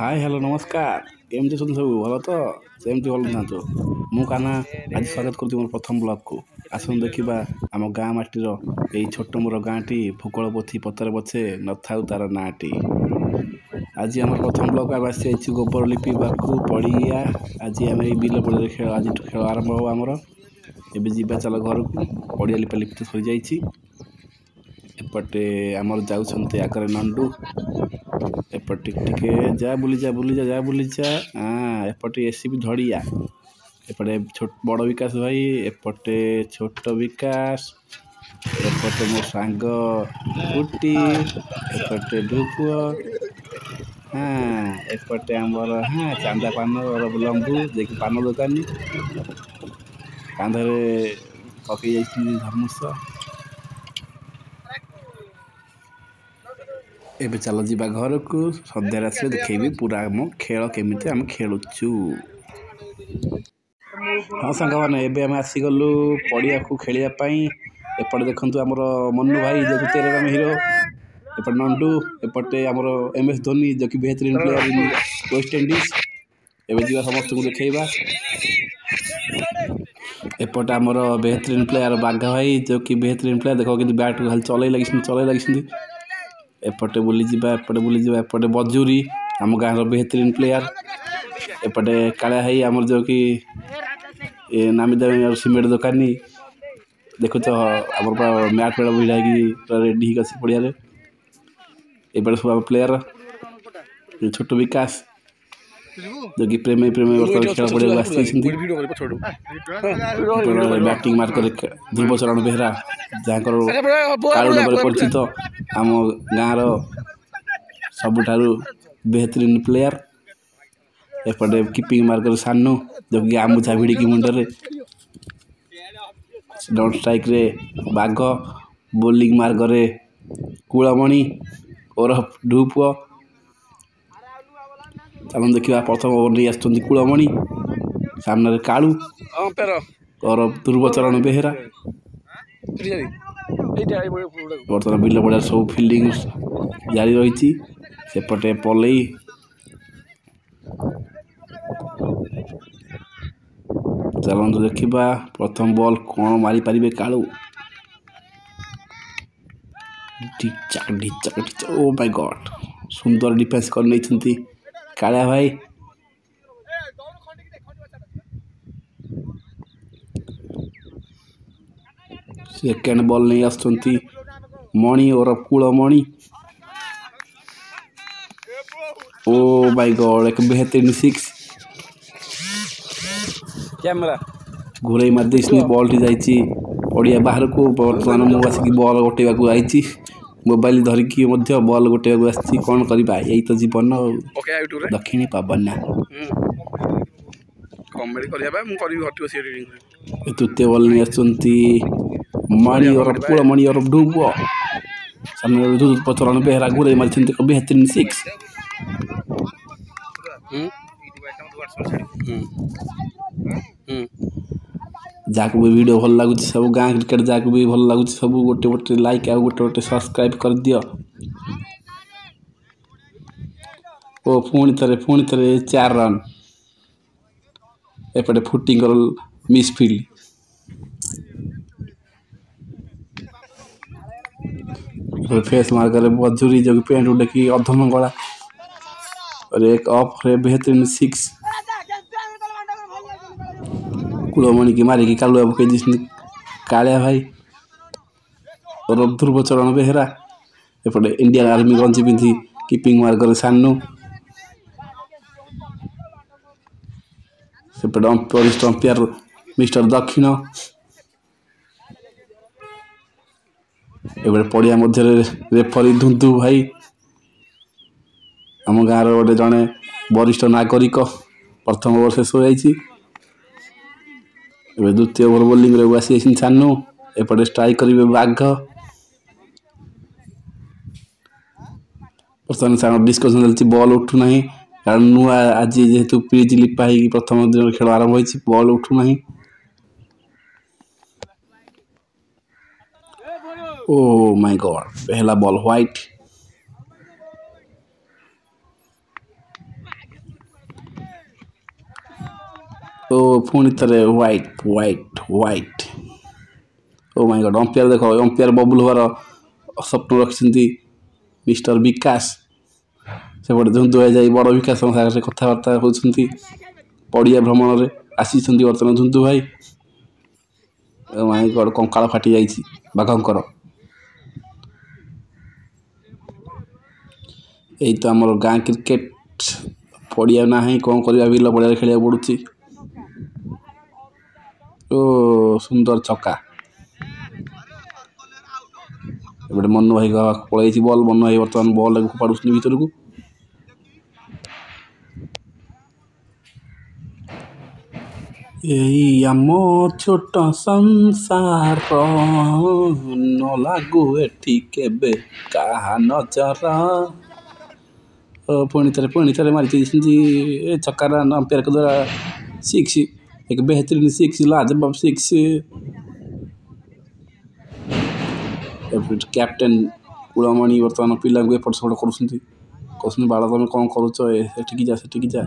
Hi hello नमस्कार एमती सब भल तो सेमती भल था मु काना आज स्वागत करुँच मोर प्रथम ब्लॉग को आसन देखा आम गाँ माटीर यही छोट मोर गाँटी भूगोल पोथी पतर पछे न था तार नाटी आज आम प्रथम ब्लॉग आम आसी गोबर लिपा पड़िया आज आम बिल पड़े खेल आज खेल आरंभ हो आमर एवं जीवा चल घर को पड़िया लिपा लिपि तो सरी जाइए एपटे आमर जाऊँच आगे नंडू एपटे टिके जा बुली जा एपटे एसी भी धड़िया एपटे बड़ विकास भाई एपटे छोट विकास एपटे मो सांग फुटी एपटे ढुपुआ हाँ एपटे आमर हाँ चांदा पान लंबू जे पान दुकानी कांधरे पकई धर्मुष एबे चलो जीवा घर को सन्धार आस देखेबी पूरा आम खेल केमी आम खेलुचु। हाँ सांग मैंने एबे आम आसीगलु पड़िया को खेलवाई एपटे देखु आमर मनु भाई जो 13 रन हीरो एपटे नंडू एपटे आमर MS धोनी जो कि बेहतरीन प्लेयर इन वेस्ट इंडीज एबे जीवा समस्त को देखा एपटे आमर बेहतरीन प्लेयर बाघा भाई जो कि बेहतरीन प्लेयर देख कि बैट को खाली चल लगी एपटे बुलीजा एपटे बजूरी आम गाँव बेहतरीन प्लेयर एपटे कालिया भाई आमर जो कि नामी दामी सीमेंट दुकानी देखु तो आम मैट पेड़ भिड़ा रेडी अच्छी पड़िया एपटे सब प्लेयर छोट विकास जो कि प्रेमी खेल पड़िया बैटिंग मार्क ध्रुवचरण बेहरा जहाँ कालुडर परिचित आम गाँव सबुठारु बेहतरीन प्लेयर एपटे कीपिंग मार्कर सानू जो कि आमुछा भिड़ी मुंडे डाउन स्ट्राइक रे बाघ बोलिंग मार्गरे कुलमणि ओरफ ढुपुआ चल देखा प्रथम ओवर नहीं आसुँच कुलमणि सामने कालू ओरफ ध्रुवचरण बेहरा बर्तमान बिल पड़ा सब फिल्डिंग जारी रही सेपटे पलई चलते देखा प्रथम बॉल कौन मारी पारे कालू ढिचाक ओ माय गॉड सुंदर डिफेंस कर नहीं कालिया भाई सेकेंड बॉल नहीं आसुँच मणि और कुलमणि ओ माय गॉड एक बेहतरीन 6 कैमरा घुरे मारदे बॉल टी जाइए पड़िया बाहर को बर्तमान मुझे आसिक बॉल गोटेवाक आई मोबाइल धरिकी बॉल गोटेवाक आसी कौन करवा यही तो जीवन दक्षिणी पवन तृतीय बॉल नहीं आसुँच मणि और कुलमणि और ढुपुआ सामने ध्रुवचरण बेहरा घुरे मारी बेहतरीन 6 जाक भी वीडियो भल लगुच सब गाँ क्रिकेट जाक भी भल लगुच सब गोटे गोटे लाइक आ गोटे गोटे सब्सक्राइब कर दियो ओ पुणी थे 4 रन एपटे फुटिंग मिसफिल्ड फेस मार्कर बजूरी जो पेंट उठे कि अधमंगला और एक ऑफ रे बेहतरीन 6 कुलमणि की मारिकी कालुआ पकई कालिया भाई और ध्रुवचरण बेहरा एपटे इंडियन आर्मी गंजी पिंधि कीपिंग मार्कर सानू सेपटे वरिष्ठ अंपायर मिस्टर दक्षिण एपटे पड़िया मध्य रेफरी धुंधु भाई आम गाँव गोटे जड़े वरिष्ठ नागरिक प्रथम ओवर शेष हो जाइए द्वितीय ओवर बोलिंग रे आसी सानू एपटे स्ट्राइक करेंगे बाघ बर्तमान सामने डिस्कसन चलती बॉल उठूना कारण नुआ आज जेहेतु पिच लिपा ही प्रथम दिन खेल आरंभ हो बॉल उठूना ओ माय गॉड पहला बॉल व्हाइट ଓ ପୁଣି ଥରେ ହ୍ୱାଇଟ୍ ହ୍ୱାଇଟ୍ ହ୍ୱାଇଟ୍। ଓ ମାଇ ଗଡ୍, ଅମ୍ପିୟାର ଦେଖ, ଅମ୍ପିୟାର ବବୁଲ ହବାର ସ୍ୱପ୍ନ ରଖିଛନ୍ତି ମିଷ୍ଟର ବିକାଶ। ସେପଟେ ଧୁନ୍ଦୁ ଭାଇ ଯାଇ ବଡ଼ ବିକାଶଙ୍କ ସାଙ୍ଗରେ କଥାବାର୍ତ୍ତା ହେଉଛନ୍ତି। ପଡ଼ିଆ ଭ୍ରମଣରେ ଆସିଛନ୍ତି ବର୍ତ୍ତମାନ ଧୁନ୍ଦୁ ଭାଇ। ଓ ମାଇ ଗଡ୍, କଙ୍କାଳ ଫାଟି ଯାଇଛି ବାଘଙ୍କର। ଏଇ ତ ଆମର ଗାଁ କ୍ରିକେଟ ପଡ଼ିଆ ନାହିଁ, କ'ଣ କରିବା, ବିଲ ପଡ଼ିଆରେ ଖେଳିବାକୁ ପଡ଼ୁଛି। ଓ ସୁନ୍ଦର ଛକା। ଏପଟେ ମନୁ ଭାଇ ପଳେଇଛି ବଲ୍। ମନୁ ଭାଇ ବର୍ତ୍ତମାନ ବଲ୍ ଫୋପାଡୁଛନ୍ତି ଭିତରକୁ। ଏଇ ଆମ ଛୋଟ ସଂସାର, ନ ଲାଗୁ ଏଠି କେବେ କାହା ନଜର। ପୁଣି ଥରେ ମାରି ଦେଇଛନ୍ତି ଏ ଛକାର ଅମ୍ପିୟାରଙ୍କ ଦ୍ୱାରା ସିକ୍ସ। ଏକ ବେହତरीन सिक्स, लाजवाब सिक्स। କ୍ୟାପ୍ଟେନ୍ କୁଳମଣି ବର୍ତ୍ତମାନ ପିଲାଙ୍କୁ ଏପଟ ସେପଟ କରୁଛନ୍ତି। କହୁଛନ୍ତି ବାଳ ତମେ କ'ଣ କରୁଛ, ସେଠିକି ଯା ସେଠିକି ଯା।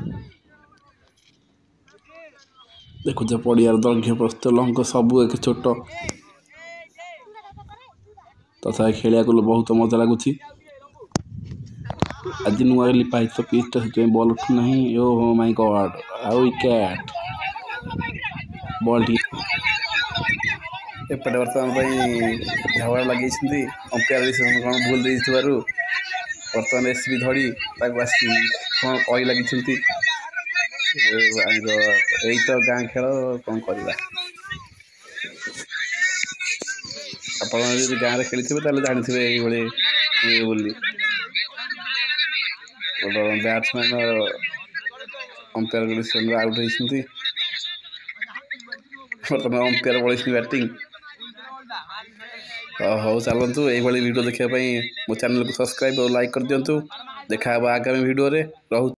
ଦେଖୁଛ ପଡ଼ିଆର ଦୈର୍ଘ୍ୟ ପ୍ରସ୍ତ ଲଙ୍ଗ ସବୁ ଏକ ଛୋଟ, ତଥାପି ଖେଳିବାକୁ ବହୁତ ମଜା ଲାଗୁଛି। ଆଜି ନୂଆ ଲିପା ହେଇଛି ପିଚ୍ଟା, ସେଥିପାଇଁ ବଲ୍ ଉଠୁନାହିଁ। ଓ ମାଇ ଗଡ୍, ଆଉ ୱିକେଟ୍। ବଲ୍ ଟିକେ ଏପଟେ ବର୍ତ୍ତମାନ ପାଇଁ ଝଗଡ଼ା ଲାଗିଛନ୍ତି। ଅମ୍ପିୟାର କ'ଣ ଭୁଲ ଦେଇଥିବାରୁ ବର୍ତ୍ତମାନ ଏସ୍ବି ଧଡ଼ି ତାକୁ ଆସି କ'ଣ କହି ଲାଗିଛନ୍ତି। ଏଇ ତ ଗାଁ ଖେଳ, କ'ଣ କରିବା। ଆପଣ ଯଦି ଗାଁରେ ଖେଳିଥିବେ ତାହେଲେ ଜାଣିଥିବେ ଏଇଭଳି ହୁଏ ବୋଲି। ବ୍ୟାଟ୍ସମ୍ୟାନ ଅମ୍ପିୟାର ଡିସିସନରେ ଆଉଟ୍ ହେଇଛନ୍ତି। ବର୍ତ୍ତମାନ ଅମ୍ପିୟାର ପଳେଇଛନ୍ତି ବ୍ୟାଟିଂ। ହଉ ଚାଲନ୍ତୁ, ଏଇଭଳି ଭିଡ଼ିଓ ଦେଖିବା ପାଇଁ ମୋ ଚ୍ୟାନେଲକୁ ସବସ୍କ୍ରାଇବ୍ ଆଉ ଲାଇକ୍ କରିଦିଅନ୍ତୁ। ଦେଖା ହେବ ଆଗାମୀ ଭିଡ଼ିଓରେ। ରହୁଛି।